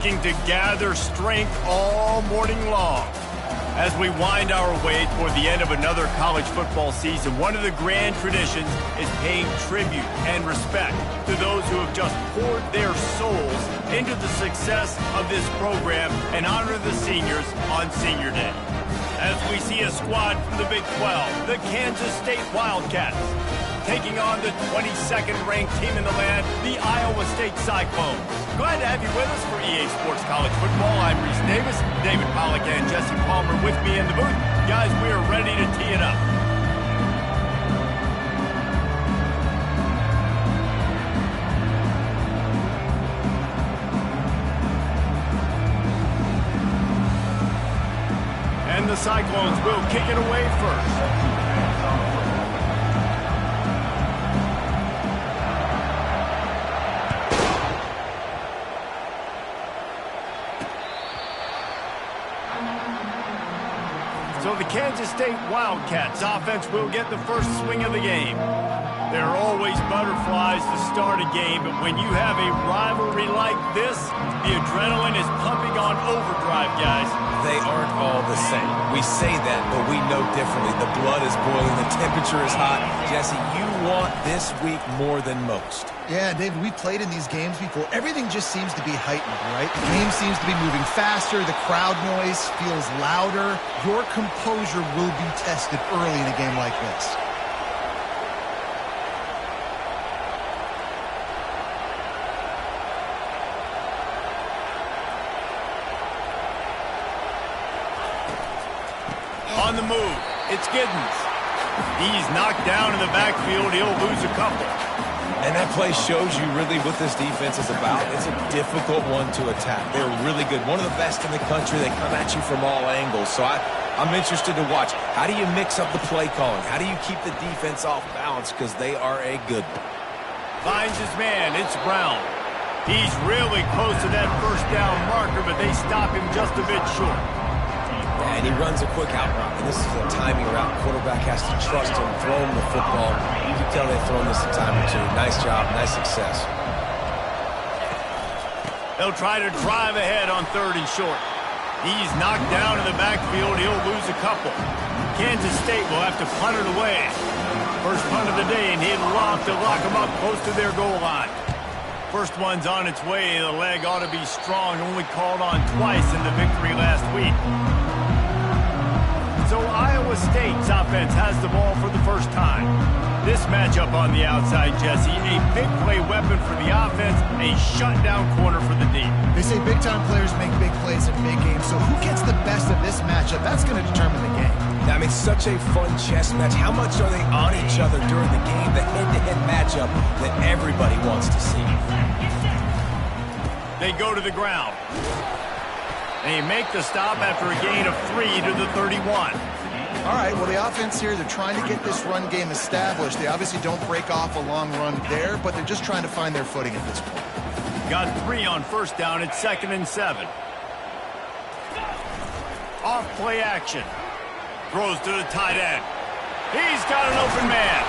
To gather strength all morning long. As we wind our way toward the end of another college football season, one of the grand traditions is paying tribute and respect to those who have just poured their souls into the success of this program and honor the seniors on Senior Day. As we see a squad from the Big 12, the Kansas State Wildcats, taking on the 22nd ranked team in the land, the Iowa State Cyclones. Glad to have you with us for EA Sports College Football. I'm Reese Davis, David Pollock and Jesse Palmer with me in the booth. Guys, we are ready to tee it up. And the Cyclones will kick it away first. So the Kansas State Wildcats offense will get the first swing of the game. There are always butterflies to start a game, but when you have a rivalry like this, the adrenaline is pumping on overdrive, guys. They aren't all the same. We say that, but we know differently. The blood is boiling. The temperature is hot. Jesse, you want this week more than most. Yeah, David, we played in these games before. Everything just seems to be heightened, right? The game seems to be moving faster. The crowd noise feels louder. Your composure will be tested early in a game like this. On the move, it's Giddens. He's knocked down in the backfield. He'll lose a couple. And that play shows you really what this defense is about. It's a difficult one to attack. They're really good. One of the best in the country. They come at you from all angles. So I'm interested to watch. How do you mix up the play calling? How do you keep the defense off balance? Because they are a good one. Finds his man. It's Brown. He's really close to that first down marker, but they stop him just a bit short. And he runs a quick out route. And this is a timing route. Quarterback has to trust him, throw him the football. You can tell they've thrown this a time or two. Nice job, nice success. They'll try to drive ahead on 3rd and short. He's knocked down in the backfield. He'll lose a couple. Kansas State will have to punt it away. First punt of the day, and he'd love to lock them up close to their goal line. First one's on its way. The leg ought to be strong. Only called on twice in the victory last week. So Iowa State's offense has the ball for the first time. This matchup on the outside, Jesse, a big play weapon for the offense, a shutdown corner for the D. They say big-time players make big plays in big games, so who gets the best of this matchup? That's going to determine the game. I mean, such a fun chess match. How much are they on each other during the game? The head-to-head matchup that everybody wants to see. They go to the ground. They make the stop after a gain of 3 to the 31. All right, well, the offense here, they're trying to get this run game established. They obviously don't break off a long run there, but they're just trying to find their footing at this point. Got 3 on first down at 2nd and 7. Off play action. Throws to the tight end. He's got an open man.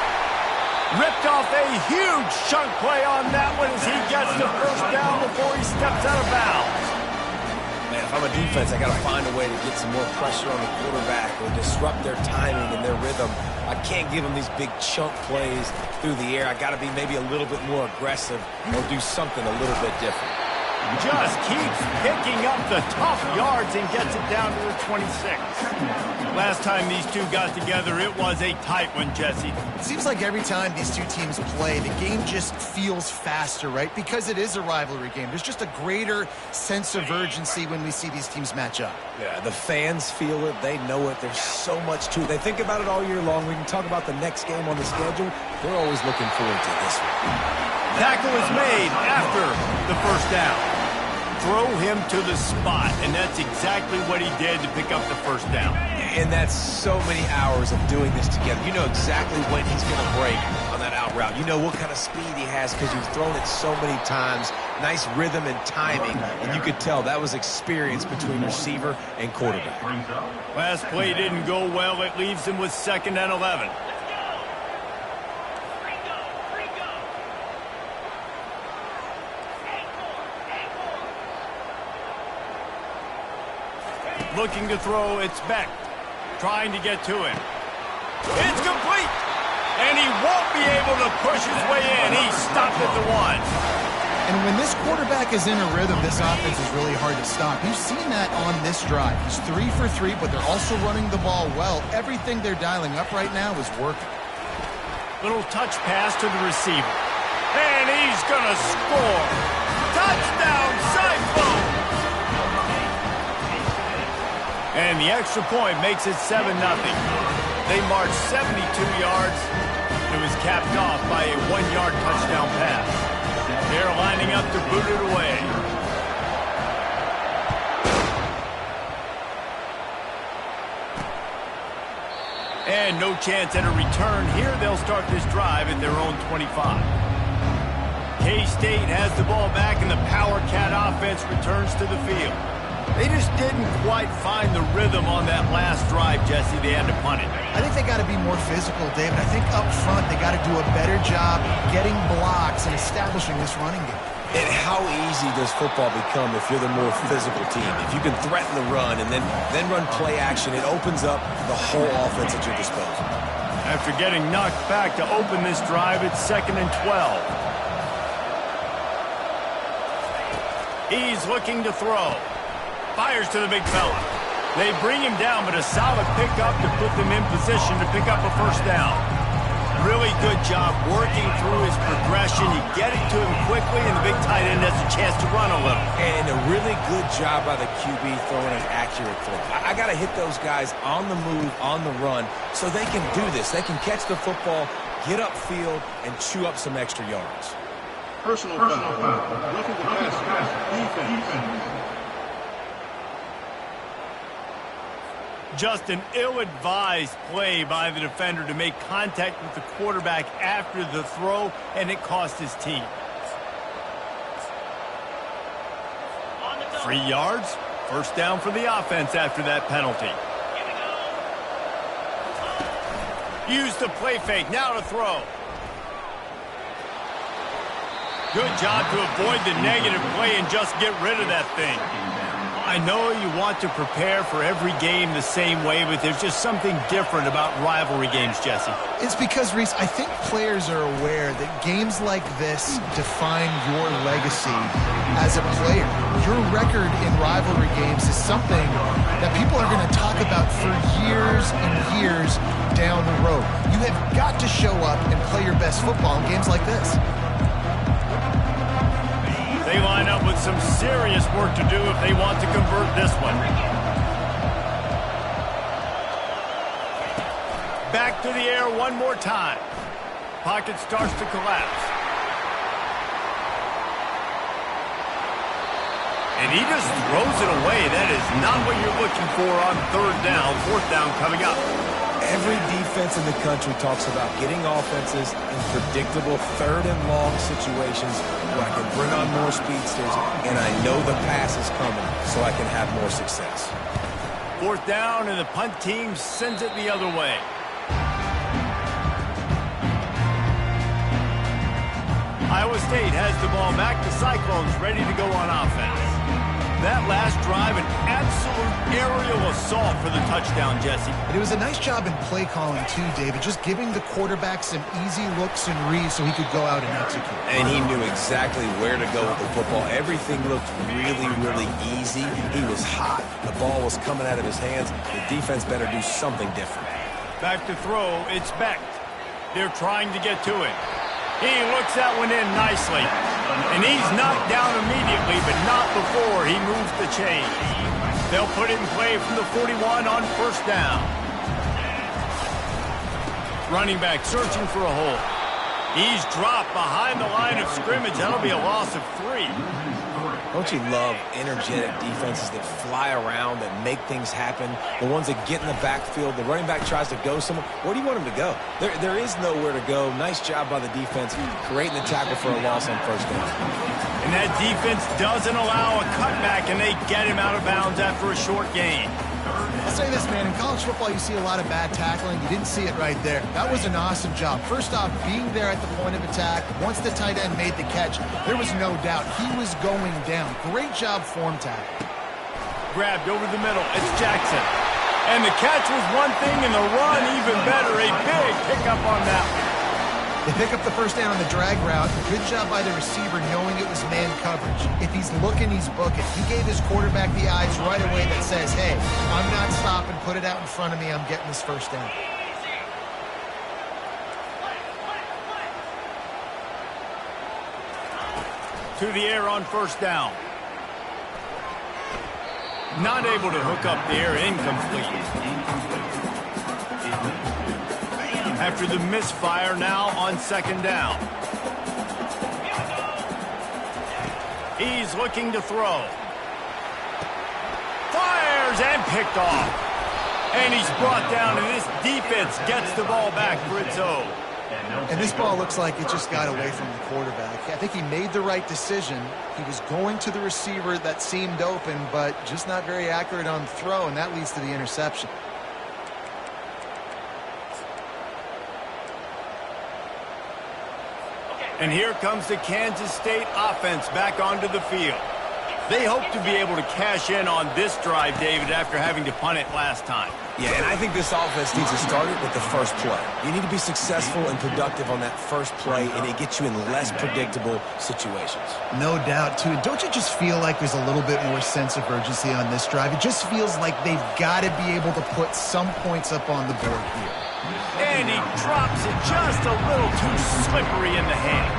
Ripped off a huge chunk play on that one as he gets the first down before he steps out of bounds. Man, if I'm a defense, I got to find a way to get some more pressure on the quarterback or disrupt their timing and their rhythm. I can't give them these big chunk plays through the air. I got to be maybe a little bit more aggressive or do something a little bit different. Just keeps picking up the tough yards and gets it down to the 26. Last time these two got together, it was a tight one, Jesse. It seems like every time these two teams play, the game just feels faster, right? Because it is a rivalry game. There's just a greater sense of urgency when we see these teams match up. Yeah, the fans feel it. They know it. There's so much to it. They think about it all year long. We can talk about the next game on the schedule. They're always looking forward to this one. Tackle is made after the first down. Throw him to the spot, and that's exactly what he did to pick up the first down. And that's so many hours of doing this together. You know exactly when he's going to break on that out route. You know what kind of speed he has because you've thrown it so many times. Nice rhythm and timing, and you could tell that was experience between receiver and quarterback. Last play didn't go well. It leaves him with 2nd and 11. Looking to throw, it's Beck. Trying to get to him. It's complete! And he won't be able to push his way in. He stopped at the 1. And when this quarterback is in a rhythm, this offense is really hard to stop. You've seen that on this drive. He's 3 for 3, but they're also running the ball well. Everything they're dialing up right now is working. Little touch pass to the receiver. And he's going to score. Touchdown, Cyclone! And the extra point makes it 7-0. They march 72 yards. It was capped off by a 1-yard touchdown pass. They're lining up to boot it away. And no chance at a return. Here they'll start this drive at their own 25. K-State has the ball back, and the Power Cat offense returns to the field. They just didn't quite find the rhythm on that last drive, Jesse. They had to punt it. I think they got to be more physical, David. I think up front they got to do a better job getting blocks and establishing this running game. And how easy does football become if you're the more physical team? If you can threaten the run and then run play action, it opens up the whole offense at your disposal. After getting knocked back to open this drive, it's 2nd and 12. He's looking to throw. Fires to the big fella. They bring him down, but a solid pickup to put them in position to pick up a first down. Really good job working through his progression. You get it to him quickly, and the big tight end has a chance to run a little. And a really good job by the QB throwing an accurate throw. I got to hit those guys on the move, on the run, so they can do this. They can catch the football, get upfield, and chew up some extra yards. Personal foul. Roughing the passer. Defense. Just an ill-advised play by the defender to make contact with the quarterback after the throw, and it cost his team. 3 yards, first down for the offense after that penalty. Use the play fake, now to throw. Good job to avoid the negative play and just get rid of that thing. I know you want to prepare for every game the same way, but there's just something different about rivalry games, Jesse. It's because, Reese, I think players are aware that games like this define your legacy as a player. Your record in rivalry games is something that people are going to talk about for years and years down the road. You have got to show up and play your best football in games like this. They line up with some serious work to do if they want to convert this one. Back to the air one more time. Pocket starts to collapse. And he just throws it away. That is not what you're looking for on 3rd down, 4th down coming up. Every defense in the country talks about getting offenses in predictable 3rd and long situations where I can bring on more speedsters, and I know the pass is coming, so I can have more success. 4th down, and the punt team sends it the other way. Iowa State has the ball back. The Cyclones ready to go on offense. That last drive, an absolute aerial assault for the touchdown, Jesse. And it was a nice job in play calling, too, David, just giving the quarterback some easy looks and reads so he could go out and execute. And he knew exactly where to go with the football. Everything looked really, really easy. He was hot. The ball was coming out of his hands. The defense better do something different. Back to throw, it's Beck. They're trying to get to it. He looks that one in nicely. And he's knocked down immediately, but not before he moves the chain. They'll put it in play from the 41 on 1st down. Running back searching for a hole. He's dropped behind the line of scrimmage. That'll be a loss of 3. Don't you love energetic defenses that fly around, that make things happen? The ones that get in the backfield, the running back tries to go somewhere. Where do you want him to go? There is nowhere to go. Nice job by the defense, creating the tackle for a loss on 1st down. And that defense doesn't allow a cutback, and they get him out of bounds after a short gain. I'll say this, man. In college football, you see a lot of bad tackling. You didn't see it right there. That was an awesome job. First off, being there at the point of attack. Once the tight end made the catch, there was no doubt he was going down. Great job form tackle. Grabbed over the middle. It's Jackson. And the catch was one thing, and the run even better. A big pickup on that one. They pick up the first down on the drag route. Good job by the receiver knowing it was man coverage. If he's looking, he's booking. He gave his quarterback the eyes right away that says, hey, I'm not stopping. Put it out in front of me. I'm getting this first down. To the air on first down. Not able to hook up there. Incomplete. After the misfire, now on second down. He's looking to throw. Fires and picked off. And he's brought down, and this defense gets the ball back for its own. And this ball looks like it just got away from the quarterback. I think he made the right decision. He was going to the receiver that seemed open, but just not very accurate on the throw, and that leads to the interception. And here comes the Kansas State offense back onto the field. They hope to be able to cash in on this drive, David, after having to punt it last time. Yeah, and I think this offense needs to start it with the first play. You need to be successful and productive on that first play, and it gets you in less predictable situations. No doubt, too. And don't you just feel like there's a little bit more sense of urgency on this drive? It just feels like they've got to be able to put some points up on the board here. And he drops it just a little too slippery in the hands.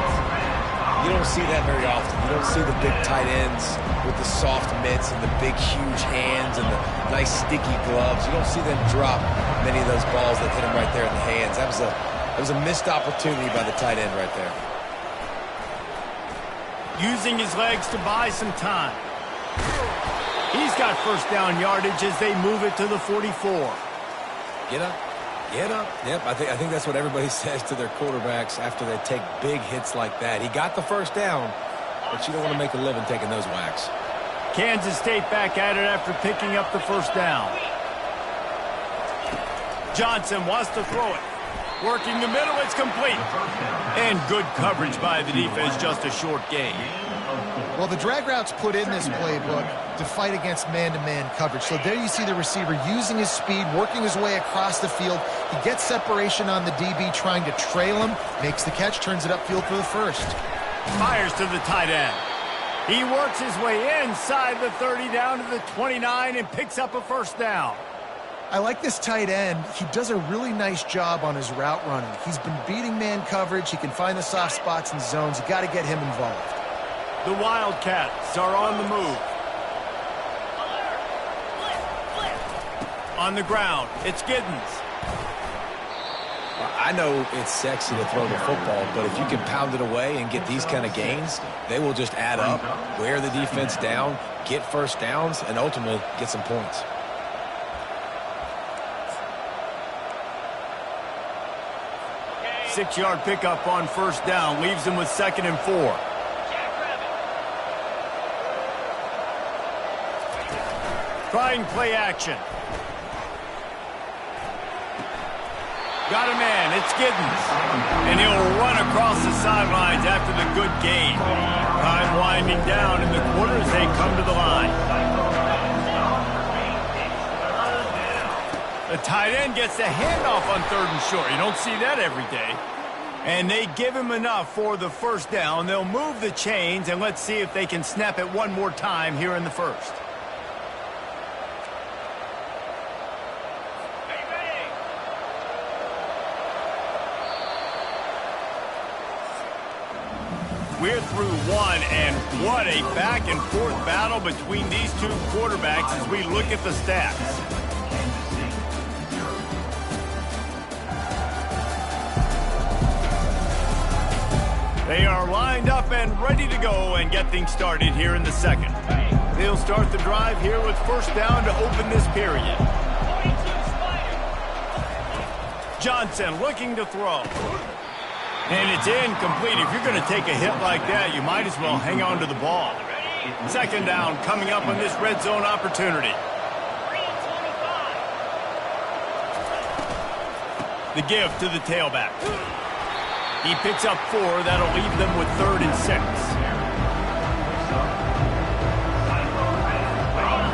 You don't see that very often. You don't see the big tight ends with the soft mitts and the big, huge hands and the nice, sticky gloves. You don't see them drop many of those balls that hit them right there in the hands. That was a missed opportunity by the tight end right there. Using his legs to buy some time. He's got first down yardage as they move it to the 44. Get up. Get up. Yep, I think that's what everybody says to their quarterbacks after they take big hits like that. He got the first down, but you don't want to make a living taking those whacks. Kansas State back at it after picking up the first down. Johnson wants to throw it. Working the middle, it's complete. And good coverage by the defense, just a short gain. Well, the drag route's put in this playbook to fight against man-to-man coverage. So there you see the receiver using his speed, working his way across the field. He gets separation on the DB, trying to trail him, makes the catch, turns it upfield for the first. Fires to the tight end. He works his way inside the 30 down to the 29 and picks up a first down. I like this tight end. He does a really nice job on his route running. He's been beating man coverage. He can find the soft spots and zones. You got to get him involved. The Wildcats are on the move. On the ground, it's Giddens. I know it's sexy to throw the football, but if you can pound it away and get these kind of gains, they will just add up, wear the defense down, get first downs, and ultimately get some points. Six-yard pickup on first down, leaves him with 2nd and 4. Trying play action. Got a man, it's Giddens. And he'll run across the sidelines after the good gain. Time winding down in the quarter as they come to the line. The tight end gets the handoff on 3rd and short. You don't see that every day. And they give him enough for the first down. They'll move the chains, and let's see if they can snap it one more time here in the first. We're through one, and what a back-and-forth battle between these two quarterbacks as we look at the stats. They are lined up and ready to go and get things started here in the second. They'll start the drive here with first down to open this period. Johnson looking to throw. And it's incomplete. If you're going to take a hit like that, you might as well hang on to the ball. Second down coming up on this red zone opportunity. The give to the tailback. He picks up 4. That'll leave them with 3rd and 6.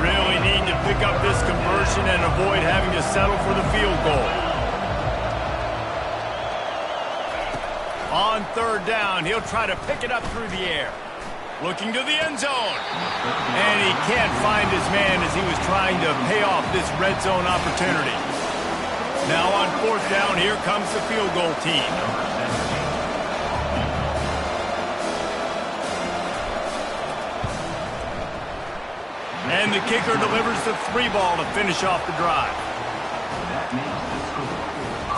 Really pick up this conversion and avoid having to settle for the field goal. On third down, he'll try to pick it up through the air. Looking to the end zone. And he can't find his man as he was trying to pay off this red zone opportunity. Now on fourth down, here comes the field goal team. And the kicker delivers the 3-ball to finish off the drive.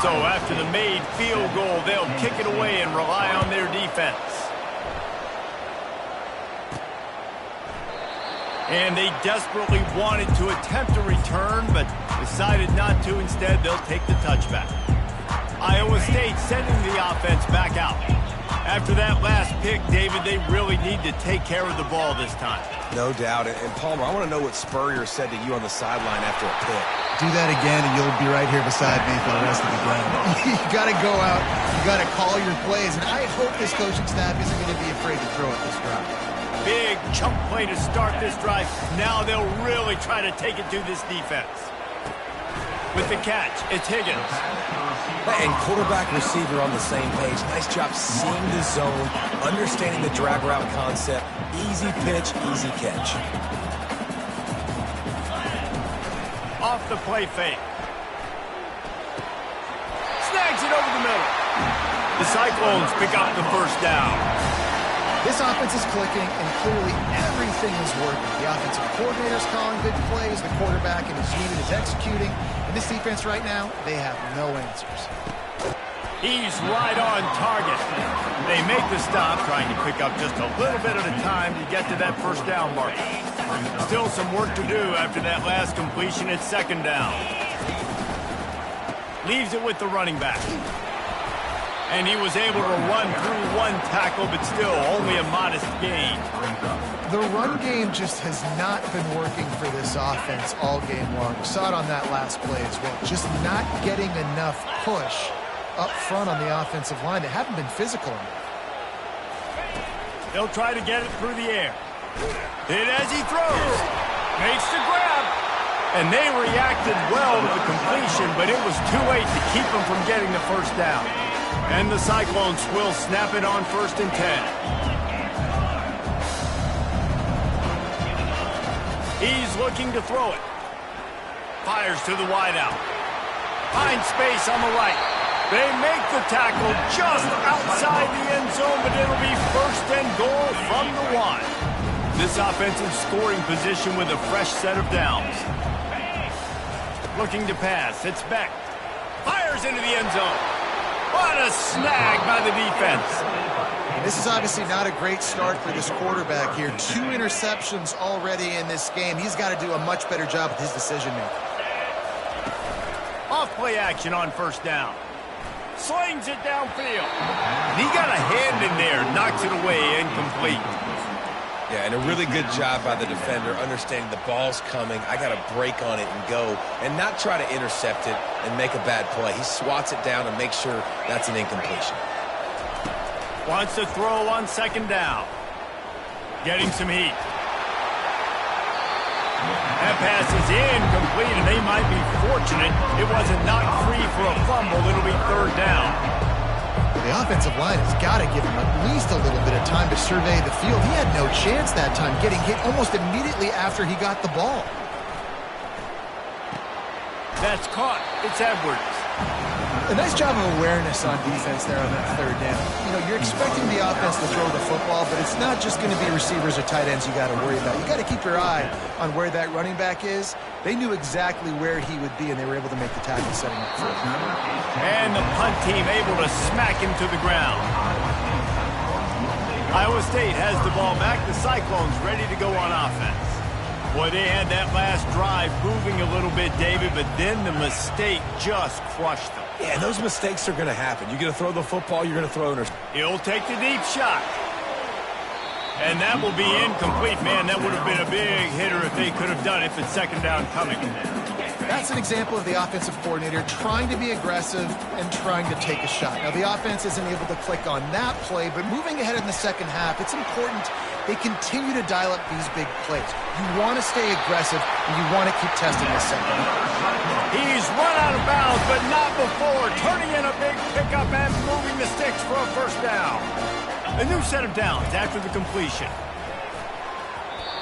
So after the made field goal, they'll kick it away and rely on their defense. And they desperately wanted to attempt a return, but decided not to. Instead, they'll take the touchback. Iowa State sending the offense back out. After that last pick, David, they really need to take care of the ball this time. No doubt. And Palmer, I want to know what Spurrier said to you on the sideline after a pick. Do that again, and you'll be right here beside me for the rest of the game. You got to go out. You got to call your plays, and I hope this coaching staff isn't going to be afraid to throw it this drive. Big chunk play to start this drive. Now they'll really try to take it to this defense. With the catch, it's Higgins. And quarterback receiver on the same page. Nice job seeing the zone, understanding the drag route concept. Easy pitch, easy catch. Off the play fake. Snags it over the middle. The Cyclones pick up the first down. This offense is clicking, and clearly everything is working. The offensive coordinator's calling good plays. The quarterback and his unit is executing. And this defense right now, they have no answers. He's right on target. They make the stop, trying to pick up just a little bit at a time to get to that first down mark. Still some work to do after that last completion at second down. Leaves it with the running back. And he was able to run through one tackle, but still only a modest gain. The run game just has not been working for this offense all game long. We saw it on that last play as well. Just not getting enough push up front on the offensive line. They haven't been physical enough. They'll try to get it through the air. Hit as he throws. Makes the grab. And they reacted well to the completion, but it was too late to keep them from getting the first down. And the Cyclones will snap it on 1st and 10. He's looking to throw it. Fires to the wideout. Finds space on the right. They make the tackle just outside the end zone, but it'll be 1st and goal from the 1. This offensive scoring position with a fresh set of downs. Looking to pass. It's Beck. Fires into the end zone. What a snag by the defense. This is obviously not a great start for this quarterback here. 2 interceptions already in this game. He's got to do a much better job with his decision-making. Off play action on 1st down. Slings it downfield. He got a hand in there, knocks it away, incomplete. Yeah, and a really good job by the defender, understanding the ball's coming. I got to break on it and go, and not try to intercept it and make a bad play. He swats it down and makes sure that's an incompletion. Wants to throw on 2nd down. Getting some heat. That pass is incomplete, and they might be fortunate it wasn't knocked free for a fumble. It'll be 3rd down. The offensive line has got to give him at least a little bit of time to survey the field. He had no chance that time, getting hit almost immediately after he got the ball. That's caught. It's Edwards. A nice job of awareness on defense there on that 3rd down. You know, you're expecting the offense to throw the football, but it's not just going to be receivers or tight ends you got to worry about. You got to keep your eye on where that running back is. They knew exactly where he would be, and they were able to make the tackle setting up for him. And the punt team able to smack him to the ground. Iowa State has the ball back. The Cyclones ready to go on offense. Boy, they had that last drive moving a little bit, David, but then the mistake just crushed them. Yeah, those mistakes are going to happen. You're going to throw the football, you're going to throw it. He'll take the deep shot. And that will be incomplete. Man, that would have been a big hitter if they could have done it, but 2nd down coming. That's an example of the offensive coordinator trying to be aggressive and trying to take a shot. Now, the offense isn't able to click on that play, but moving ahead in the second half, it's important they continue to dial up these big plays. You want to stay aggressive, and you want to keep testing the second half. He's run out of bounds, but not before. Turning in a big pickup and moving the sticks for a first down. A new set of downs after the completion.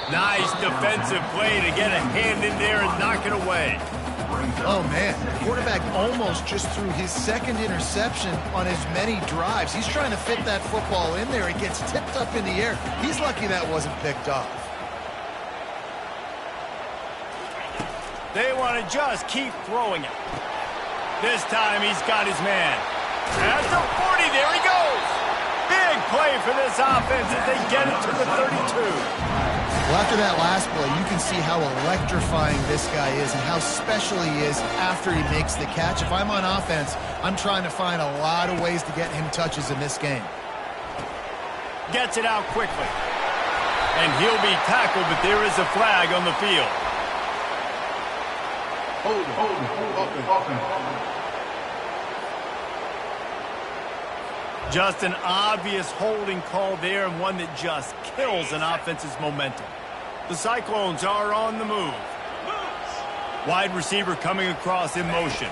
Nice defensive play to get a hand in there and knock it away. Oh, man. The quarterback almost just threw his second interception on as many drives. He's trying to fit that football in there. It gets tipped up in the air. He's lucky that wasn't picked off. They want to just keep throwing it. This time he's got his man. At the 40, there he goes. Big play for this offense as they get it to the 32. Well, after that last play, you can see how electrifying this guy is and how special he is after he makes the catch. If I'm on offense, I'm trying to find a lot of ways to get him touches in this game. Gets it out quickly. And he'll be tackled, but there is a flag on the field. Hold offense. Just an obvious holding call there, and one that just kills an offense's momentum. The Cyclones are on the move. Wide receiver coming across in motion.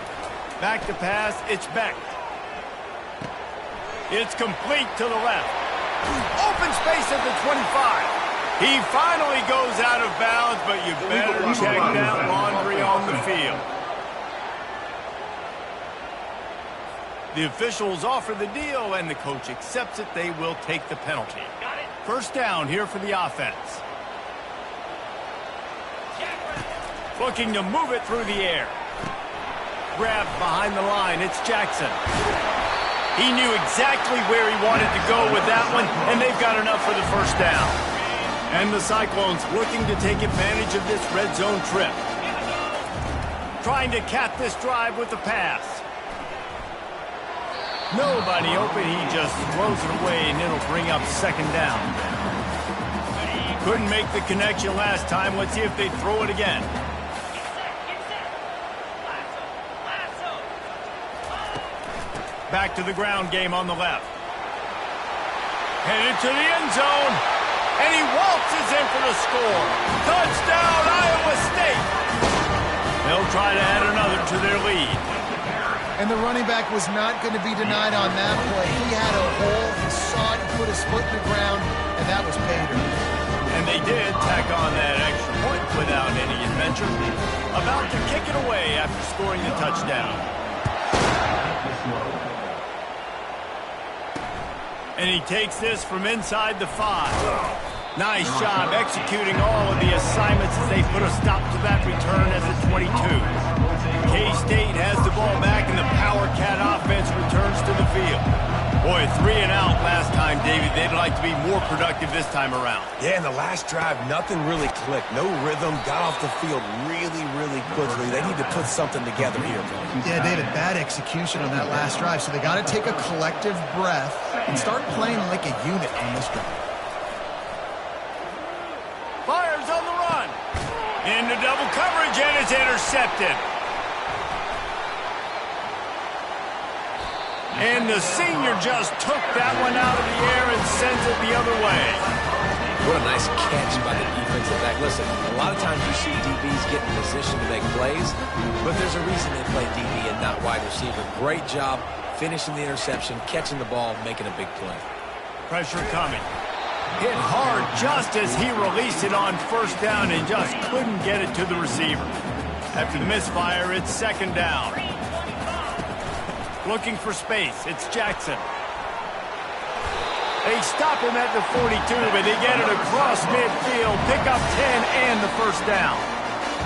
Back to pass, it's Beck. It's complete to the left. Open space at the 25. He finally goes out of bounds, but you better check that laundry on the field. The officials offer the deal, and the coach accepts it. They will take the penalty. First down here for the offense. Looking to move it through the air. Grabbed behind the line. It's Jackson. He knew exactly where he wanted to go with that one, and they've got enough for the first down. And the Cyclones looking to take advantage of this red zone trip. Trying to cap this drive with the pass. Nobody open. He just throws it away, and it'll bring up second down. Couldn't make the connection last time. Let's see if they throw it again. Back to the ground game on the left. Headed to the end zone. And he waltzes in for the score. Touchdown, Iowa State. They'll try to add another to their lead. And the running back was not going to be denied on that play. He had a hole, he saw it, put his foot in the ground, and that was pay dirt. And they did tack on that extra point without any adventure. About to kick it away after scoring the touchdown. And he takes this from inside the 5. Nice job executing all of the assignments as they put a stop to that return as a 22. K-State has the ball back, and the Power Cat offense returns to the field. Boy, 3 and out last time, David. They'd like to be more productive this time around. Yeah, in the last drive, nothing really clicked. No rhythm, got off the field really, really quickly. They need to put something together here. Yeah, David, bad execution on that last drive, so they got to take a collective breath and start playing like a unit on this drive. Fires on the run. Into double coverage, and it's intercepted. And the senior just took that one out of the air and sends it the other way. What a nice catch by the defensive back. Listen, a lot of times you see DBs get in position to make plays, but there's a reason they play DB and not wide receiver. Great job finishing the interception, catching the ball, making a big play. Pressure coming. Hit hard just as he released it on first down and just couldn't get it to the receiver. After the misfire, it's second down. Looking for space. It's Jackson. They stop him at the 42, but they get it across midfield. Pick up 10 and the first down.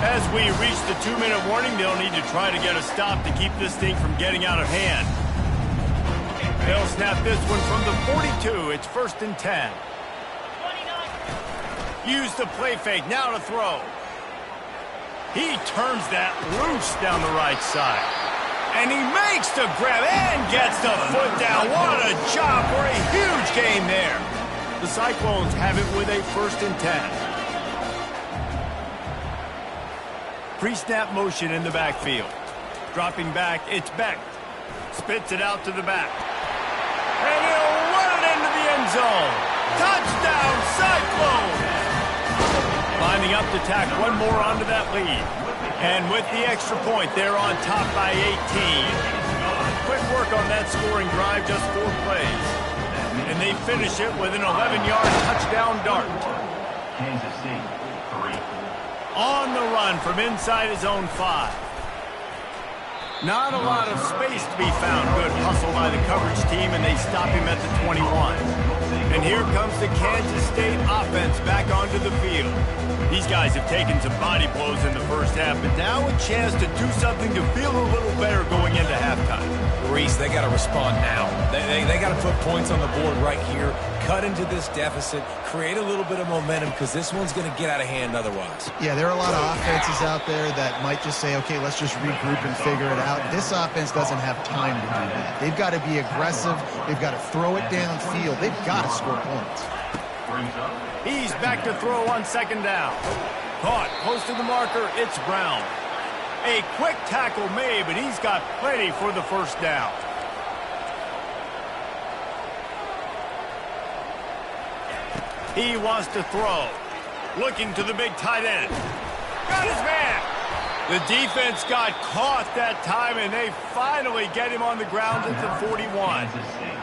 As we reach the 2-minute warning, they'll need to try to get a stop to keep this thing from getting out of hand. They'll snap this one from the 42. It's first and 10. Use the play fake. Now to throw. He turns that loose down the right side. And he makes the grab and gets the foot down. What a job for a huge gain there. The Cyclones have it with a first and 10. Pre-snap motion in the backfield. Dropping back, it's Beck. Spits it out to the back. And he'll run it into the end zone. Touchdown, Cyclones! Lining up to tack one more onto that lead. And with the extra point, they're on top by 18. Quick work on that scoring drive, just 4 plays. And they finish it with an 11-yard touchdown dart. Kansas City, 3. On the run from inside his own 5. Not a lot of space to be found. Good hustle by the coverage team, and they stop him at the 21. And here comes the Kansas State offense back onto the field. These guys have taken some body blows in the first half, but now a chance to do something to feel a little better going into halftime. Reese, they got to respond now. They got to put points on the board right here, cut into this deficit, create a little bit of momentum, because this one's going to get out of hand otherwise. Yeah, there are a lot of offenses out there that might just say, okay, let's just regroup and figure it out. This offense doesn't have time to do that. They've got to be aggressive. They've got to throw it downfield. They've got to score points. He's back to throw on second down. Caught close to the marker. It's Brown. A quick tackle made, but he's got plenty for the first down. He wants to throw. Looking to the big tight end. Got his man. The defense got caught that time, and they finally get him on the ground at the 41.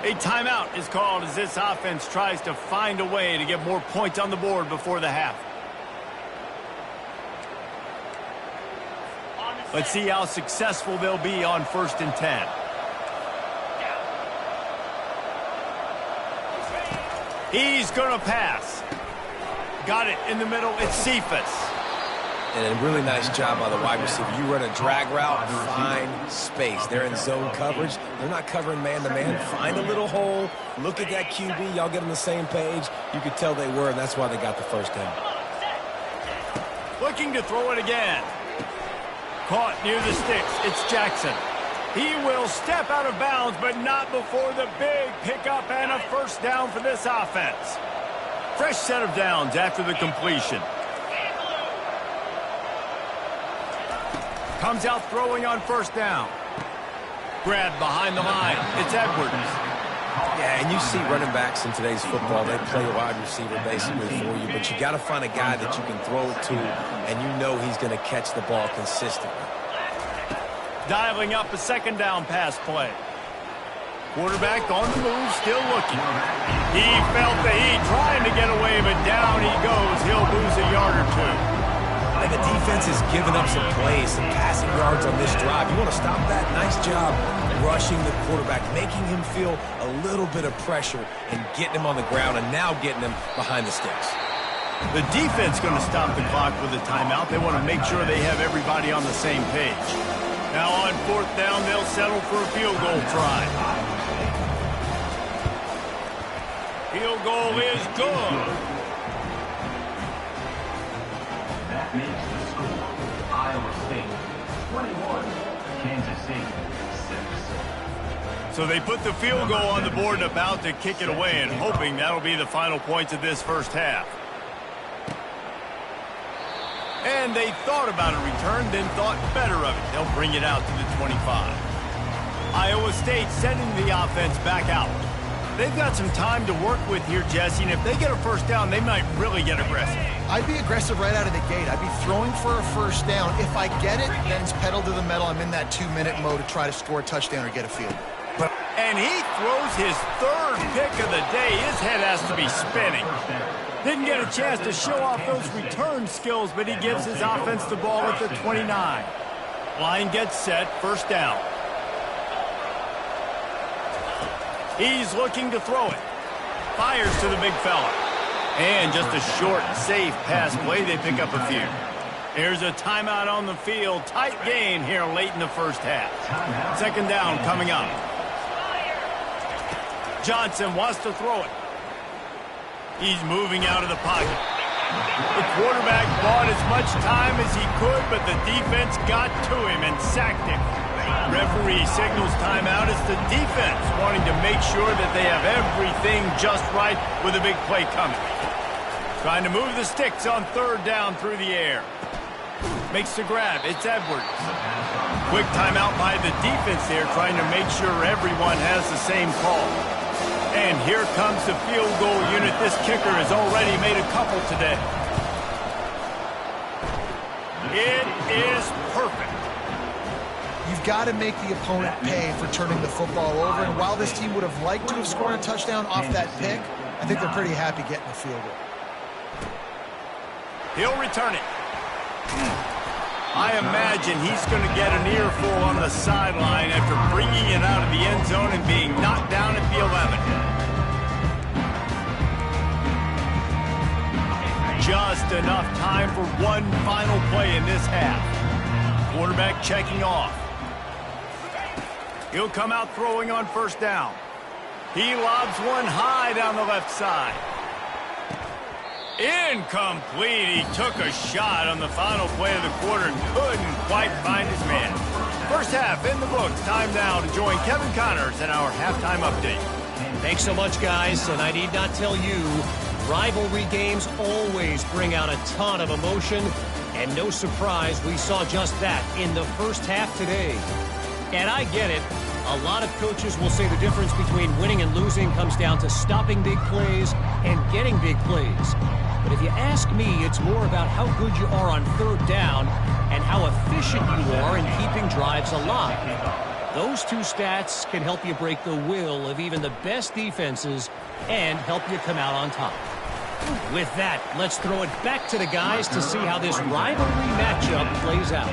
A timeout is called as this offense tries to find a way to get more points on the board before the half. Let's see how successful they'll be on 1st and 10. He's going to pass. Got it in the middle. It's Cephas. And a really nice job by the wide receiver. You run a drag route, find space. They're in zone coverage. They're not covering man-to-man. Find a little hole. Look at that QB. Y'all get on the same page. You could tell they were, and that's why they got the first down. Looking to throw it again. Caught near the sticks. It's Jackson. He will step out of bounds, but not before the big pickup and a first down for this offense. Fresh set of downs after the completion. Comes out throwing on first down. Grabbed behind the line. It's Edwards. Yeah, and you see running backs in today's football, they play a wide receiver basically for you, but you got to find a guy that you can throw it to, and you know he's going to catch the ball consistently. Dialing up a second down pass play. Quarterback on the move, still looking. He felt the heat, trying to get away, but down he goes. He'll lose a yard or 2. And the defense has given up some plays, some passing yards on this drive. You want to stop that? Nice job rushing the quarterback, making him feel a little bit of pressure and getting him on the ground and now getting him behind the sticks. The defense going to stop the clock with a timeout. They want to make sure they have everybody on the same page. Now on 4th down, they'll settle for a field goal try. Field goal is good. That makes the score Iowa State 21, Kansas City 6. So they put the field goal on the board and about to kick it away, and hoping that'll be the final points of this first half. And they thought about a return, then thought better of it. They'll bring it out to the 25. Iowa State sending the offense back out. They've got some time to work with here, Jesse, and if they get a first down, they might really get aggressive. I'd be aggressive right out of the gate. I'd be throwing for a first down. If I get it, then it's pedal to the metal. I'm in that 2-minute mode to try to score a touchdown or get a field goal. And he throws his 3rd pick of the day. His head has to be spinning. Didn't get a chance to show off those return skills, but he gives his offense the ball at the 29. Line gets set, first down. He's looking to throw it. Fires to the big fella. And just a short, safe pass play. They pick up a few. Here's a timeout on the field. Tight game here late in the first half. Second down coming up. Johnson wants to throw it. He's moving out of the pocket. The quarterback bought as much time as he could, but the defense got to him and sacked him. Referee signals timeout. It's the defense wanting to make sure that they have everything just right with a big play coming. Trying to move the sticks on 3rd down through the air. Makes the grab. It's Edwards. Quick timeout by the defense there, trying to make sure everyone has the same call. And here comes the field goal unit. This kicker has already made a couple today. It is perfect. You've got to make the opponent pay for turning the football over. And while this team would have liked to have scored a touchdown off that pick, I think they're pretty happy getting the field goal. He'll return it. I imagine he's going to get an earful on the sideline after bringing it out of the end zone and being knocked down at the 11. Just enough time for one final play in this half. Quarterback checking off. He'll come out throwing on first down. He lobs one high down the left side. Incomplete. He took a shot on the final play of the quarter and couldn't quite find his man. First half in the books. Time now to join Kevin Connors in our halftime update. Thanks so much, guys. And I need not tell you, rivalry games always bring out a ton of emotion. And no surprise, we saw just that in the first half today. And I get it. A lot of coaches will say the difference between winning and losing comes down to stopping big plays and getting big plays. But if you ask me, it's more about how good you are on third down and how efficient you are in keeping drives alive. Those two stats can help you break the will of even the best defenses and help you come out on top. With that, let's throw it back to the guys to see how this rivalry matchup plays out.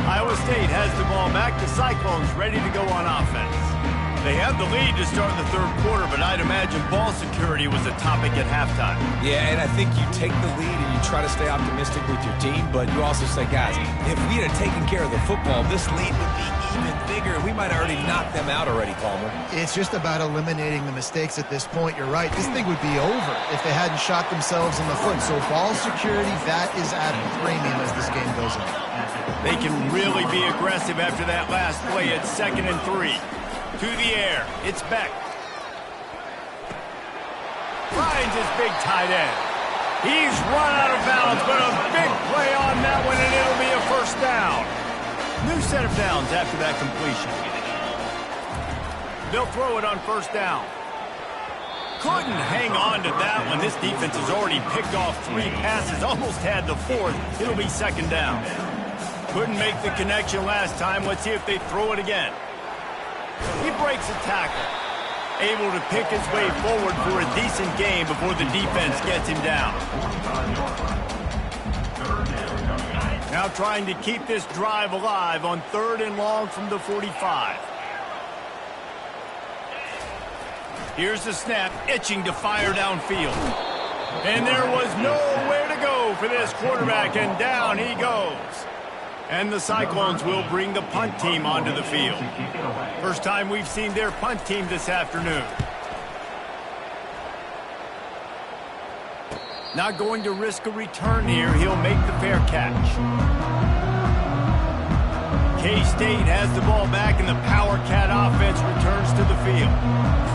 Iowa State has the ball back. The Cyclones ready to go on offense. They have the lead to start the third quarter, but I'd imagine ball security was a topic at halftime. Yeah, and I think you take the lead and you try to stay optimistic with your team, but you also say, guys, if we had taken care of the football, this lead would be even bigger. We might have already knocked them out already, Palmer. It's just about eliminating the mistakes at this point. You're right. This thing would be over if they hadn't shot themselves in the foot. So ball security, that is at a premium as this game goes on. They can really be aggressive after that last play at 2nd and 3. To the air. It's Beck. Finds his big tight end. He's run out of bounds, but a big play on that one, and it'll be a first down. New set of downs after that completion. They'll throw it on first down. Couldn't hang on to that one. This defense has already picked off 3 passes, almost had the 4th. It'll be second down. Couldn't make the connection last time. Let's see if they throw it again. He breaks a tackle. Able to pick his way forward for a decent gain before the defense gets him down. Now trying to keep this drive alive on 3rd and long from the 45. Here's the snap, itching to fire downfield. And there was nowhere to go for this quarterback, and down he goes. And the Cyclones will bring the punt team onto the field. First time we've seen their punt team this afternoon. Not going to risk a return here. He'll make the fair catch. K-State has the ball back, and the Power Cat offense returns to the field.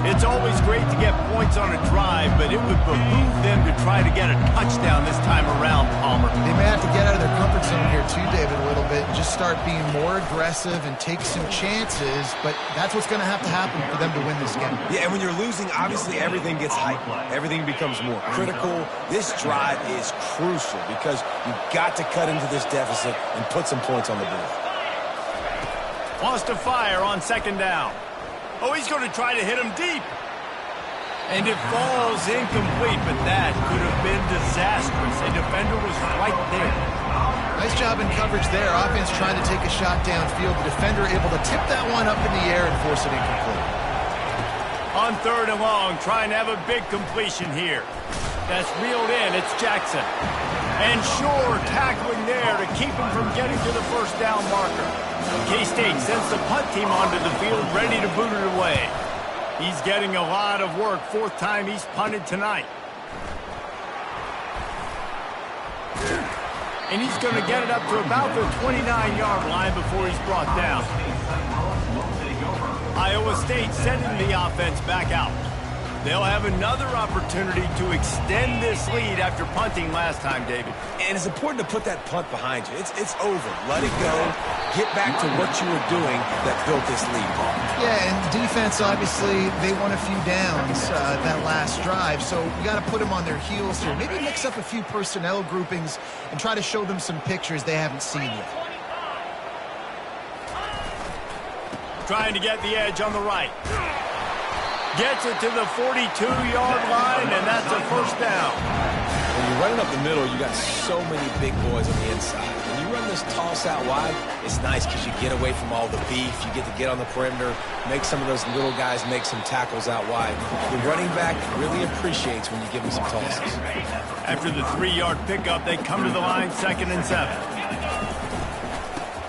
It's always great to get points on a drive, but it would behoove them to try to get a touchdown this time around, Palmer. They may have to get out of their comfort zone here too, David, a little bit, and just start being more aggressive and take some chances, but that's what's going to have to happen for them to win this game. Yeah, and when you're losing, obviously everything gets hyped. Everything becomes more critical. This drive is crucial because you've got to cut into this deficit and put some points on the board. Wants to fire on 2nd down. Oh, he's going to try to hit him deep. And it falls incomplete, but that could have been disastrous. A defender was right there. Nice job in coverage there. Offense trying to take a shot downfield. The defender able to tip that one up in the air and force it incomplete. On 3rd and long, trying to have a big completion here. That's reeled in. It's Jackson. And Shore tackling there to keep him from getting to the first down marker. K-State sends the punt team onto the field, ready to boot it away. He's getting a lot of work. 4th time he's punted tonight. And he's going to get it up to about the 29-yard line before he's brought down. Iowa State sending the offense back out. They'll have another opportunity to extend this lead after punting last time, David. And it's important to put that punt behind you. It's over. Let it go. Get back to what you were doing that built this lead. Yeah, and defense, obviously, they won a few downs that last drive, so you got to put them on their heels here. Maybe mix up a few personnel groupings and try to show them some pictures they haven't seen yet. Trying to get the edge on the right. Gets it to the 42-yard line, and that's a first down. When you're running up the middle, you got so many big boys on the inside. When you run this toss out wide, it's nice because you get away from all the beef. You get to get on the perimeter, make some of those little guys make some tackles out wide. The running back really appreciates when you give him some tosses. After the 3-yard pickup, they come to the line, 2nd and 7.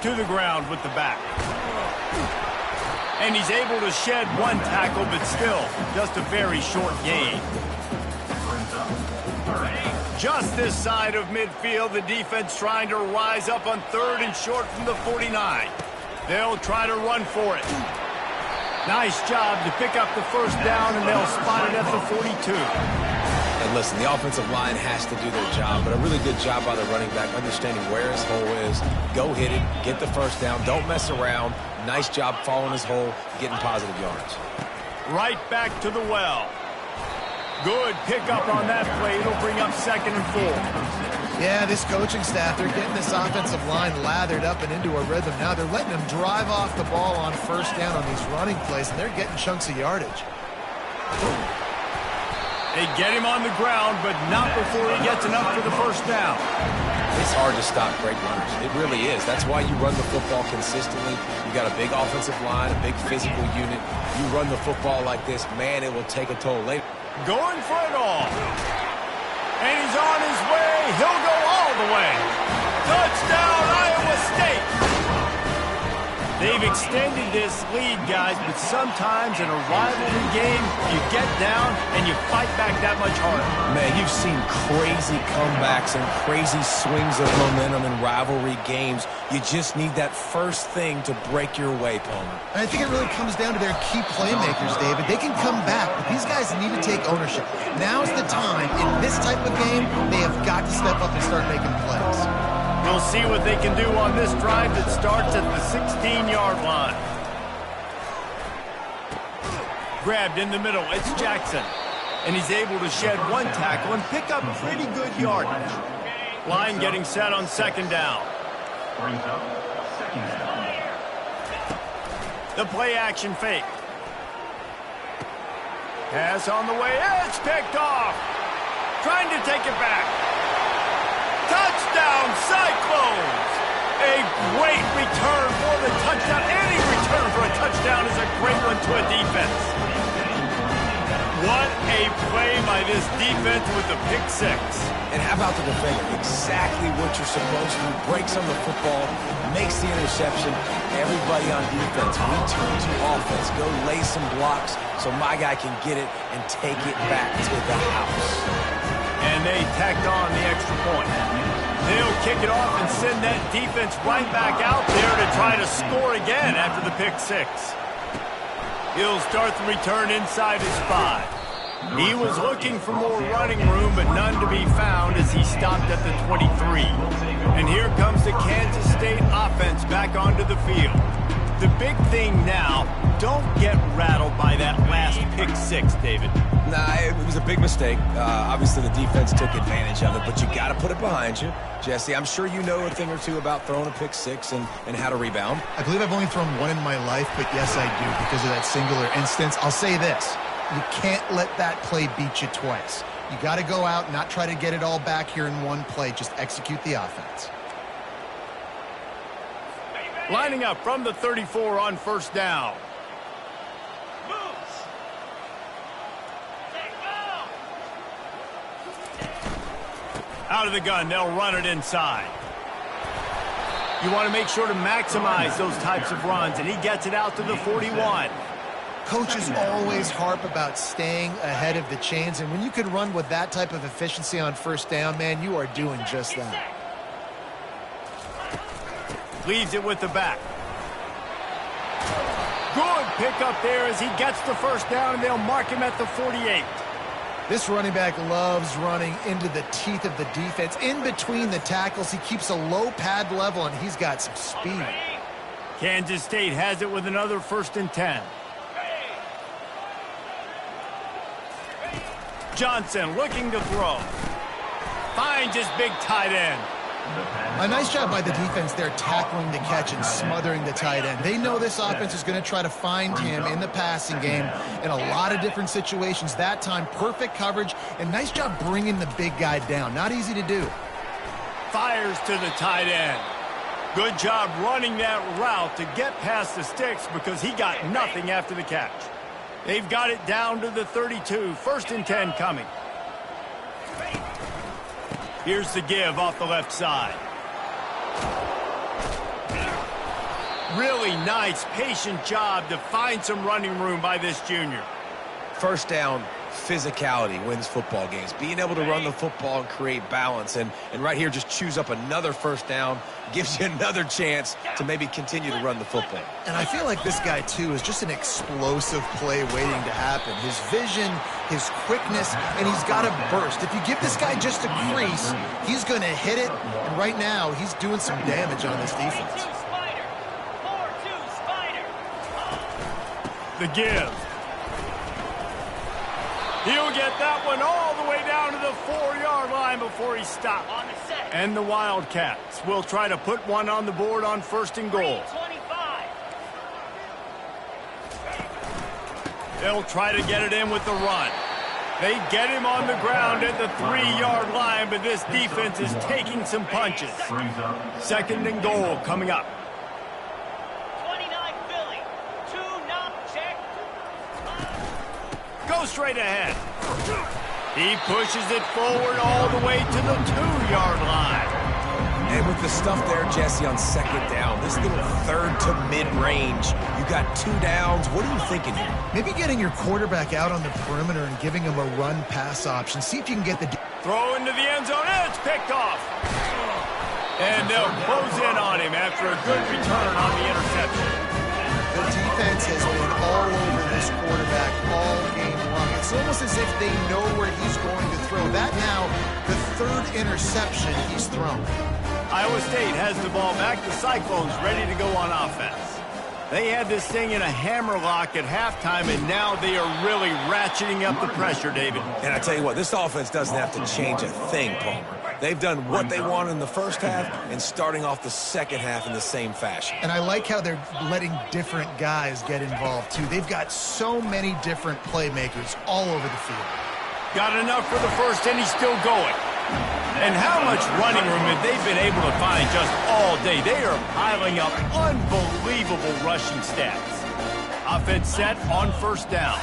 To the ground with the back. And he's able to shed one tackle, but still, just a very short gain. Just this side of midfield, the defense trying to rise up on 3rd and short from the 49. They'll try to run for it. Nice job to pick up the first down, and they'll spot it at the 42. And listen, the offensive line has to do their job, but a really good job by the running back, understanding where his hole is. Go hit it, get the first down, don't mess around. Nice job following his hole, getting positive yards. Right back to the well. Good pickup on that play. It'll bring up 2nd and 4. Yeah, this coaching staff, they're getting this offensive line lathered up and into a rhythm. Now they're letting them drive off the ball on first down on these running plays, and they're getting chunks of yardage. They get him on the ground, but not before he gets enough for the first down. It's hard to stop great runners. It really is. That's why you run the football consistently. You got a big offensive line, a big physical unit. You run the football like this, man, it will take a toll later. Going for it all. And he's on his way. He'll go all the way. Touchdown, Iowa State. They've extended this lead, guys, but sometimes in a rivalry game, you get down and you fight back that much harder. Man, you've seen crazy comebacks and crazy swings of momentum in rivalry games. You just need that first thing to break your way, Palmer. I think it really comes down to their key playmakers, David. They can come back, but these guys need to take ownership. Now's the time. In this type of game, they have got to step up and start making plays. We'll see what they can do on this drive that starts at the 16-yard line. Grabbed in the middle, it's Jackson. And he's able to shed one tackle and pick up pretty good yardage. Line getting set on 2nd down. Brings up 2nd down. The play action fake. Pass on the way, it's picked off. Trying to take it back. Touchdown, Cyclones! A great return for the touchdown. Any return for a touchdown is a great one to a defense. What a play by this defense with the pick 6. And how about the defender? Exactly what you're supposed to do. Breaks on the football, makes the interception. Everybody on defense, we turn to offense. Go lay some blocks so my guy can get it and take it back to the house. And they tacked on the extra point. They'll kick it off and send that defense right back out there to try to score again after the pick 6. He'll start the return inside his 5. He was looking for more running room, but none to be found as he stopped at the 23. And here comes the Kansas State offense back onto the field. The big thing now, don't get rattled by that last pick 6, David. Nah, it was a big mistake. Obviously, the defense took advantage of it, but you got to put it behind you. Jesse, I'm sure you know a thing or two about throwing a pick 6 and how to rebound. I believe I've only thrown one in my life, but yes, I do because of that singular instance. I'll say this. You can't let that play beat you twice. You got to go out and not try to get it all back here in one play. Just execute the offense. Lining up from the 34 on first down. Out of the gun, they'll run it inside. You want to make sure to maximize those types of runs, and he gets it out to the 41. Coaches always harp about staying ahead of the chains, and when you can run with that type of efficiency on first down, man, you are doing just that. Leaves it with the back. Good pickup there as he gets the first down, and they'll mark him at the 48. This running back loves running into the teeth of the defense. In between the tackles, he keeps a low pad level, and he's got some speed. Kansas State has it with another 1st and 10. Johnson looking to throw. Finds his big tight end. A nice job by the defense there tackling the catch and smothering the tight end. They know this offense is going to try to find him in the passing game in a lot of different situations. That time, perfect coverage, and nice job bringing the big guy down. Not easy to do. Fires to the tight end. Good job running that route to get past the sticks because he got nothing after the catch. They've got it down to the 32. 1st and 10 coming. Here's the give off the left side. Really nice, patient job to find some running room by this junior. First down, physicality wins football games. Being able to run the football and create balance. And right here, just choose up another first down. Gives you another chance to maybe continue to run the football. And I feel like this guy, too, is just an explosive play waiting to happen. His vision, his quickness, and he's got a burst. If you give this guy just a crease, he's going to hit it. And right now, he's doing some damage on this defense. The give. He'll get that one all the way down to the 4-yard line before he stops. And the Wildcats will try to put one on the board on 1st and goal. They'll try to get it in with the run. They get him on the ground at the 3-yard line, but this defense is taking some punches. 2nd and goal coming up. Go straight ahead. He pushes it forward all the way to the 2-yard line. And with the stuff there, Jesse, on 2nd down, this little 3rd to mid-range, you got 2 downs. What are you thinking here? Maybe getting your quarterback out on the perimeter and giving him a run-pass option. See if you can get the... Throw into the end zone. It's picked off. And they'll close in on him after a good return on the interception. The defense has been all over this quarterback all game long. It's almost as if they know where he's going to throw. That now, the 3rd interception he's thrown. Iowa State has the ball back. The Cyclones ready to go on offense. They had this thing in a hammer lock at halftime, and now they are really ratcheting up the pressure, David. And I tell you what, this offense doesn't have to change a thing, Palmer. They've done what they want in the first half and starting off the second half in the same fashion. And I like how they're letting different guys get involved, too. They've got so many different playmakers all over the field. Got enough for the first, and he's still going. And how much running room have they been able to find just all day? They are piling up unbelievable rushing stats. Offense set on 1st down.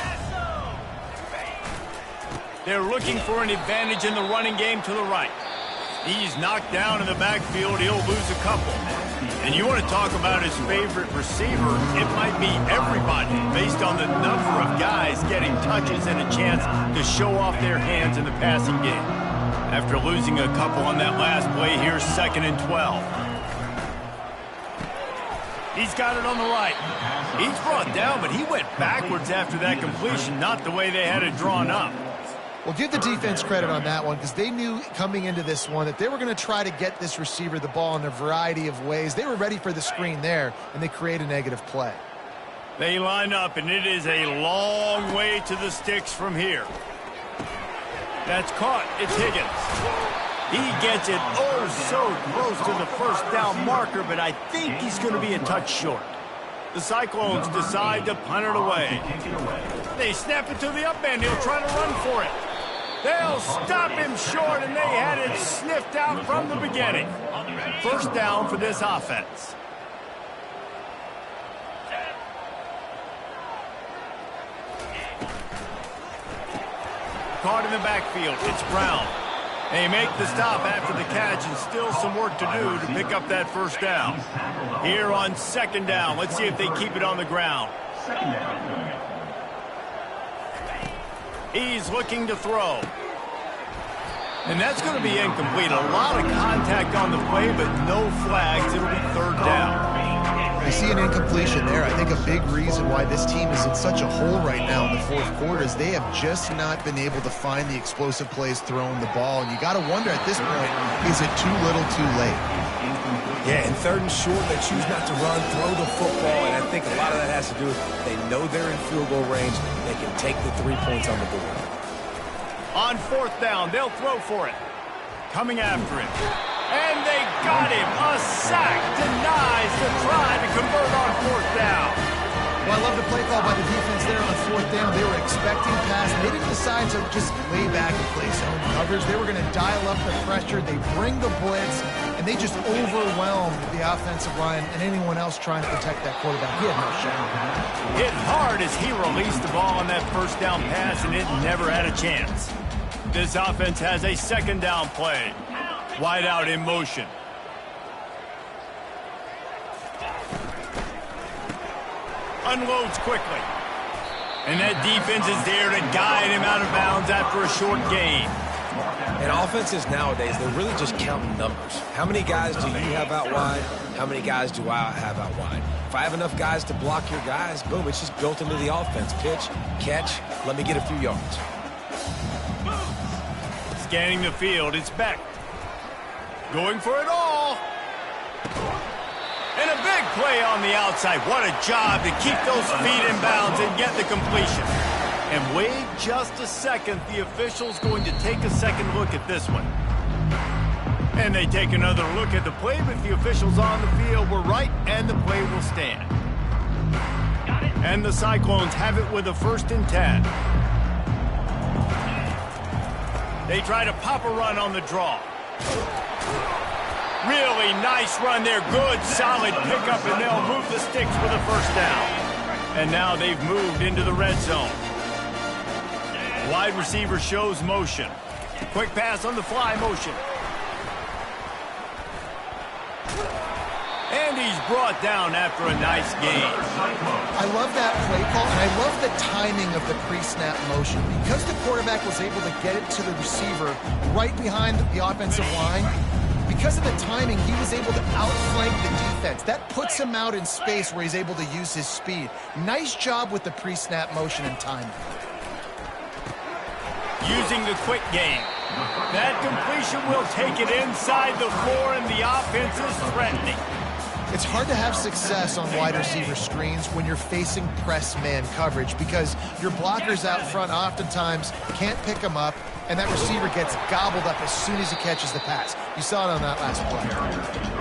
They're looking for an advantage in the running game to the right. He's knocked down in the backfield. He'll lose a couple. And you want to talk about his favorite receiver, it might be everybody based on the number of guys getting touches and a chance to show off their hands in the passing game. After losing a couple on that last play, here's 2nd and 12. He's got it on the right. He's brought down, but he went backwards after that completion, not the way they had it drawn up. Well, give the defense credit on that one because they knew coming into this one that they were going to try to get this receiver the ball in a variety of ways. They were ready for the screen there, and they create a negative play. They line up, and it is a long way to the sticks from here. That's caught. It's Higgins. He gets it oh so close to the 1st down marker, but I think he's going to be a touch short. The Cyclones decide to punt it away. They snap it to the up end. He'll try to run for it. They'll stop him short, and they had it sniffed out from the beginning. 1st down for this offense. Caught in the backfield. It's Brown. They make the stop after the catch, and still some work to do to pick up that 1st down. Here on 2nd down, let's see if they keep it on the ground. He's looking to throw. And that's going to be incomplete. A lot of contact on the play, but no flags. It'll be 3rd down. You see an incompletion there. I think a big reason why this team is in such a hole right now in the fourth quarter is they have just not been able to find the explosive plays throwing the ball. And you got to wonder at this point, is it too little too late? Yeah, and third and short, they choose not to run, throw the football, and I think a lot of that has to do with they know they're in field goal range. They can take the 3 points on the board. On fourth down, they'll throw for it. Coming after him. And they got him. A sack denies the try to convert on fourth down. Well, I love the play call by the defense there on fourth down. They were expecting pass. They didn't decide to just lay back and play zone coverage. They were going to dial up the pressure. They bring the blitz, and they just overwhelmed the offensive line and anyone else trying to protect that quarterback. He had no shot. Hit hard as he released the ball on that first down pass, and it never had a chance. This offense has a second down play. Wide out in motion. Unloads quickly. And that defense is there to guide him out of bounds after a short gain. And offenses nowadays, they're really just counting numbers. How many guys do you have out wide? How many guys do I have out wide? If I have enough guys to block your guys, boom, it's just built into the offense. Pitch, catch, let me get a few yards. Scanning the field, it's Beck. Going for it all. And a big play on the outside. What a job to keep those feet in bounds and get the completion. And wait just a second. The official's going to take a second look at this one. And they take another look at the play, but the officials on the field were right, and the play will stand. And the Cyclones have it with a 1st and 10. They try to pop a run on the draw. Really nice run there. Good, solid pickup, and they'll move the sticks with a 1st down. And now they've moved into the red zone. Wide receiver shows motion. Quick pass on the fly motion. And he's brought down after a nice gain. I love that play call, and I love the timing of the pre-snap motion. Because the quarterback was able to get it to the receiver right behind the offensive line, because of the timing, he was able to outflank the defense. That puts him out in space where he's able to use his speed. Nice job with the pre-snap motion and timing. Using the quick game. That completion will take it inside the 4, and the offense is threatening. It's hard to have success on wide receiver screens when you're facing press man coverage because your blockers out front oftentimes can't pick them up, and that receiver gets gobbled up as soon as he catches the pass. You saw it on that last play.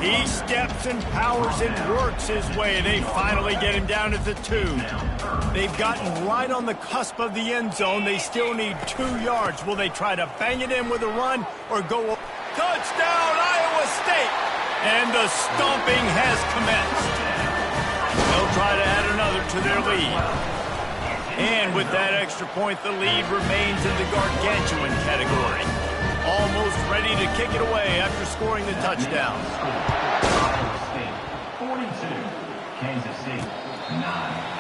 He steps and powers and works his way. They finally get him down at the 2. They've gotten right on the cusp of the end zone. They still need 2 yards. Will they try to bang it in with a run or go? Touchdown, Iowa State! And the stomping has commenced. They'll try to add another to their lead. And with that extra point, the lead remains in the gargantuan category. Almost ready to kick it away after scoring the touchdown. Iowa State 42, Kansas State 9.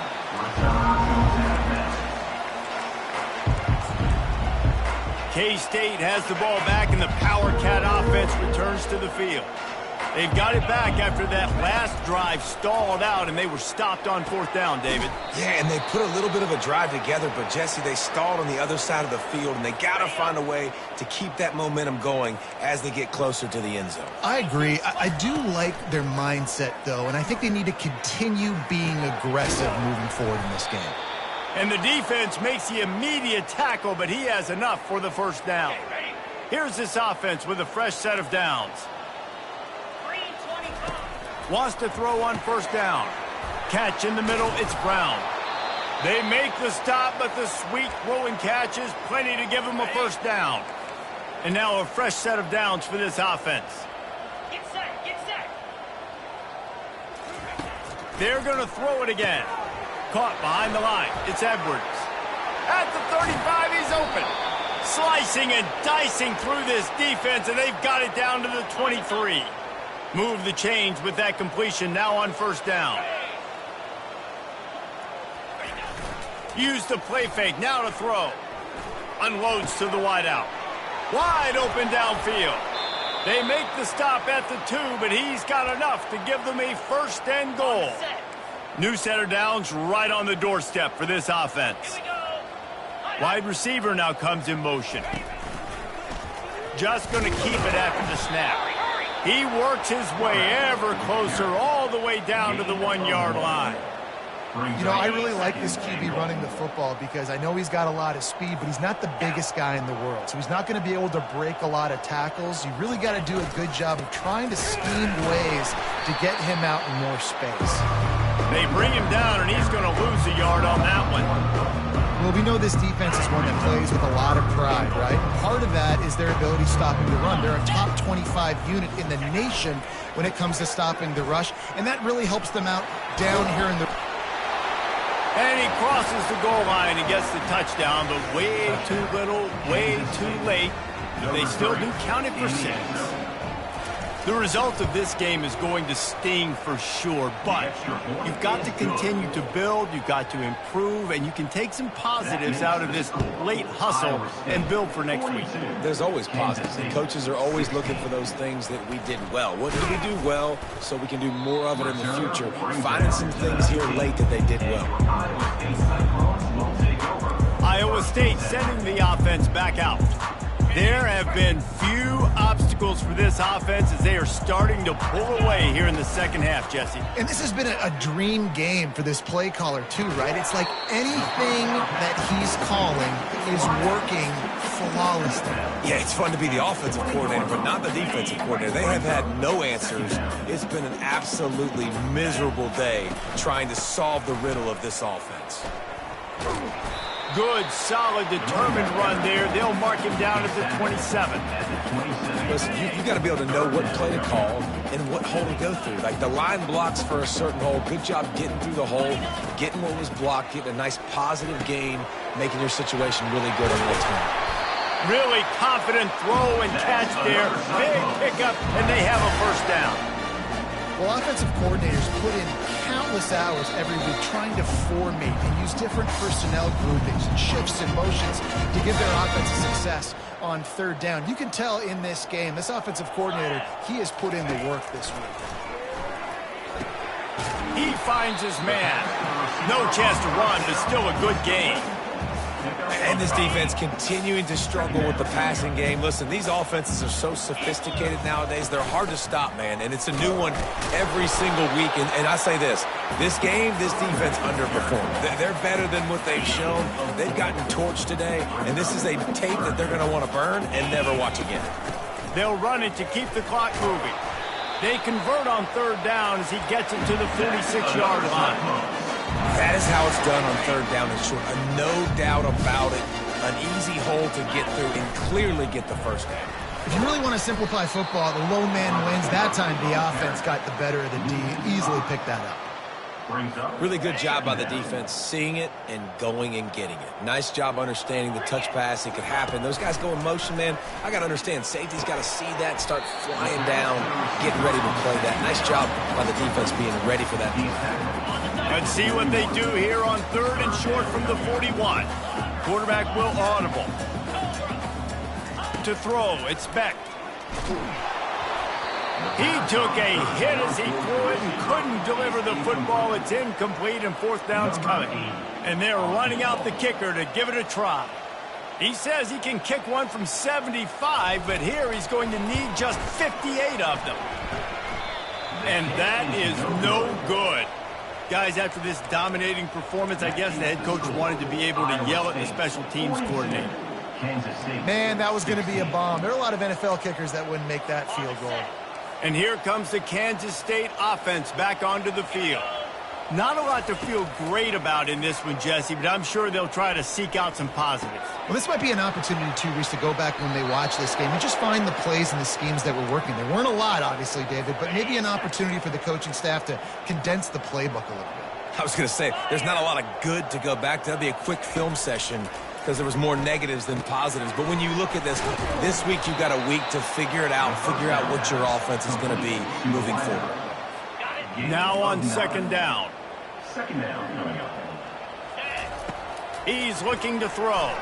K-State has the ball back, and the Power Cat offense returns to the field. They've got it back after that last drive stalled out, and they were stopped on 4th down, David. Yeah, and they put a little bit of a drive together, but, Jesse, they stalled on the other side of the field, and they got to find a way to keep that momentum going as they get closer to the end zone. I agree. I do like their mindset, though, and I think they need to continue being aggressive moving forward in this game. And the defense makes the immediate tackle, but he has enough for the 1st down. Here's this offense with a fresh set of downs. Wants to throw on 1st down. Catch in the middle, it's Brown. They make the stop, but the sweet throwing catch is plenty to give them a 1st down. And now a fresh set of downs for this offense. Get set, get set. They're going to throw it again. Caught behind the line, it's Edwards. At the 35, he's open. Slicing and dicing through this defense, and they've got it down to the 23. Move the chains with that completion, now on 1st down. Use the play fake, now to throw. Unloads to the wideout. Wide open downfield. They make the stop at the 2, but he's got enough to give them a 1st and goal. New setter downs right on the doorstep for this offense. Wide receiver now comes in motion. Just going to keep it after the snap. He works his way ever closer all the way down to the 1-yard line. You know, I really like this QB running the football because I know he's got a lot of speed, but he's not the biggest guy in the world. So he's not going to be able to break a lot of tackles. You really got to do a good job of trying to scheme ways to get him out in more space. They bring him down, and he's going to lose a yard on that one. Well, we know this defense is one that plays with a lot of pride, right? Part of that is their ability stopping the run. They're a top 25 unit in the nation when it comes to stopping the rush, and that really helps them out down here in the... And he crosses the goal line and gets the touchdown, but way too little, way too late. They still do count it for 6. The result of this game is going to sting for sure, but you've got to continue to build, you've got to improve, and you can take some positives out of this late hustle and build for next week. There's always positives. The coaches are always looking for those things that we did well. What did we do well so we can do more of it in the future? Finding some things here late that they did well. Iowa State sending the offense back out. There have been few obstacles for this offense as they are starting to pull away here in the second half, Jesse. And this has been a dream game for this play caller too, right? It's like anything that he's calling is working flawlessly. Yeah, it's fun to be the offensive coordinator, but not the defensive coordinator. They have had no answers. It's been an absolutely miserable day trying to solve the riddle of this offense. Good, solid, determined run there. They'll mark him down at the 27. Listen, you got to be able to know what play to call and what hole to go through. Like the line blocks for a certain hole. Good job getting through the hole, getting what was blocked, getting a nice positive gain, making your situation really good on what's going. Really confident throw and catch there. Big pickup, and they have a 1st down. Well, offensive coordinators put in countless hours every week trying to formate and use different personnel groupings and shifts and motions to give their offense success on 3rd down. You can tell in this game, this offensive coordinator, he has put in the work this week. He finds his man. No chance to run, but still a good game. And this defense continuing to struggle with the passing game. Listen, these offenses are so sophisticated nowadays. They're hard to stop, man. And it's a new one every single week. And I say this game, this defense underperformed. They're better than what they've shown. They've gotten torched today. And this is a tape that they're going to want to burn and never watch again. They'll run it to keep the clock moving. They convert on 3rd down as he gets it to the 46-yard line. That is how it's done on 3rd down and short. No doubt about it. An easy hole to get through and clearly get the 1st down. If you really want to simplify football, the low man wins. That time the offense got the better of the D. Easily picked that up. Really good job by the defense, seeing it and going and getting it. Nice job understanding the touch pass. It could happen. Those guys go in motion, man. I got to understand. Safety's got to see that, start flying down, getting ready to play that. Nice job by the defense being ready for that. Let's see what they do here on 3rd and short from the 41. Quarterback will audible. To throw, it's Beck. He took a hit as he threw it and couldn't deliver the football. It's incomplete and 4th down's coming. And they're running out the kicker to give it a try. He says he can kick one from 75, but here he's going to need just 58 of them. And that is no good. Guys, after this dominating performance, I guess the head coach wanted to be able to yell at the special teams coordinator. Man, that was going to be a bomb. There are a lot of NFL kickers that wouldn't make that field goal. And here comes the Kansas State offense back onto the field. Not a lot to feel great about in this one, Jesse, but I'm sure they'll try to seek out some positives. Well, this might be an opportunity, too, Reese, to go back when they watch this game and just find the plays and the schemes that were working. There weren't a lot, obviously, David, but maybe an opportunity for the coaching staff to condense the playbook a little bit. I was going to say, there's not a lot of good to go back to. That'd be a quick film session because there was more negatives than positives. But when you look at this week you've got a week to figure it out, figure out what your offense is going to be moving forward. Now on 2nd down. 2nd down coming up. He's looking to throw.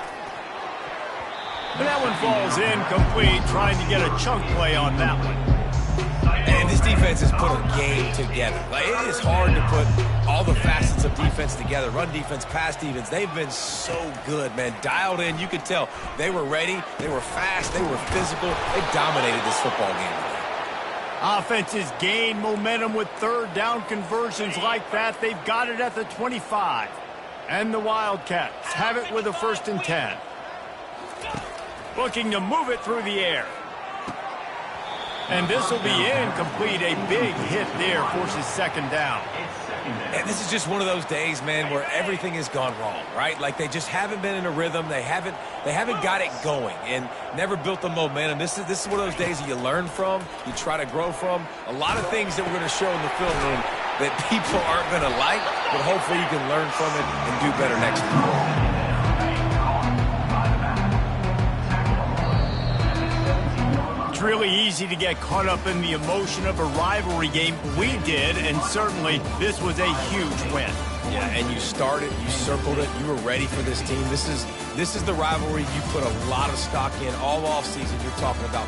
And that one falls incomplete, trying to get a chunk play on that one. And this defense has put a game together. Like, it is hard to put all the facets of defense together. Run defense, pass defense. They've been so good, man. Dialed in. You could tell they were ready. They were fast. They were physical. They dominated this football game. Offenses gain momentum with third down conversions like that. They've got it at the 25. And the Wildcats have it with a 1st and 10. Looking to move it through the air. And this will be incomplete. A big hit there forces 2nd down. And this is just one of those days, man, where everything has gone wrong, right? Like, they just haven't been in a rhythm. They haven't got it going and never built the momentum. This is one of those days that you learn from, you try to grow from. A lot of things that we're going to show in the film room that people aren't going to like, but hopefully you can learn from it and do better next time. It's really easy to get caught up in the emotion of a rivalry game. We did, and certainly this was a huge win. Yeah, and you started, you circled it, you were ready for this team. This is the rivalry you put a lot of stock in all offseason. You're talking about